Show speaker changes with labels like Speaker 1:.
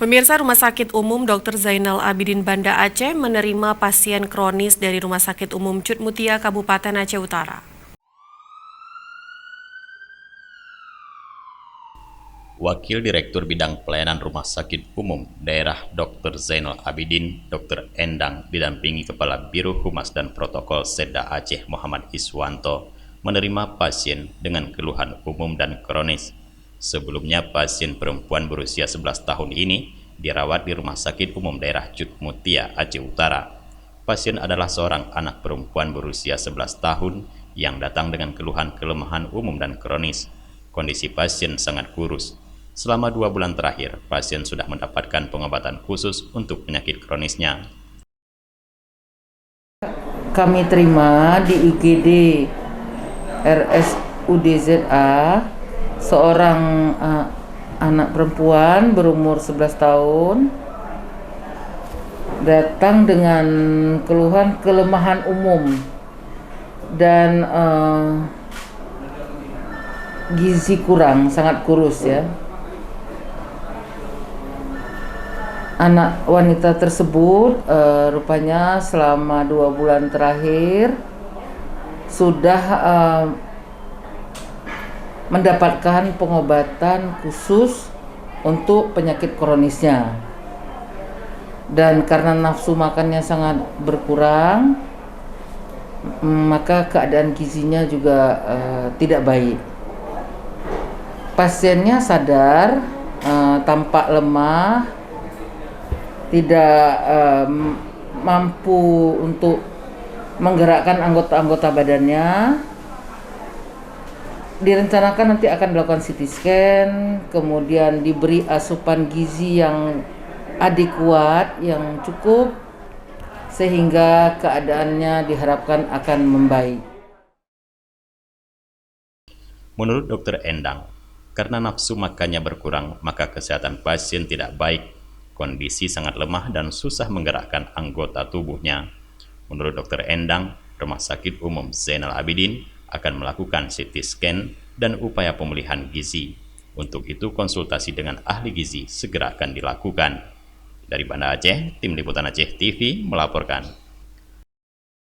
Speaker 1: Pemirsa, Rumah Sakit Umum Dr. Zainal Abidin Banda Aceh menerima pasien kronis dari Rumah Sakit Umum Cut Mutia, Kabupaten Aceh Utara.
Speaker 2: Wakil Direktur Bidang Pelayanan Rumah Sakit Umum Daerah Dr. Zainal Abidin, Dr. Endang, didampingi Kepala Biro Humas dan Protokol Setda Aceh Muhammad Iswanto, menerima pasien dengan keluhan umum dan kronis. Sebelumnya, pasien perempuan berusia 11 tahun ini dirawat di Rumah Sakit Umum Daerah Cut Mutia, Aceh Utara. Pasien adalah seorang anak perempuan berusia 11 tahun yang datang dengan keluhan kelemahan umum dan kronis. Kondisi pasien sangat kurus. Selama 2 bulan terakhir, pasien sudah mendapatkan pengobatan khusus untuk penyakit kronisnya.
Speaker 3: Kami terima di IGD RSUDZA seorang anak perempuan berumur 11 tahun datang dengan keluhan kelemahan umum dan gizi kurang, sangat kurus ya. Anak wanita tersebut rupanya selama 2 bulan terakhir sudah mendapatkan pengobatan khusus untuk penyakit kronisnya. Dan karena nafsu makannya sangat berkurang, maka keadaan gizinya juga tidak baik. Pasiennya sadar, tampak lemah, tidak mampu untuk menggerakkan anggota-anggota badannya. Direncanakan nanti akan dilakukan CT scan, kemudian diberi asupan gizi yang adekuat, yang cukup, sehingga keadaannya diharapkan akan membaik.
Speaker 2: Menurut Dr. Endang, karena nafsu makannya berkurang, maka kesehatan pasien tidak baik. Kondisi sangat lemah dan susah menggerakkan anggota tubuhnya. Menurut Dr. Endang, Rumah Sakit Umum Zainal Abidin akan melakukan CT scan dan upaya pemulihan gizi. Untuk itu, konsultasi dengan ahli gizi segera akan dilakukan. Dari Banda Aceh, Tim Liputan Aceh TV melaporkan.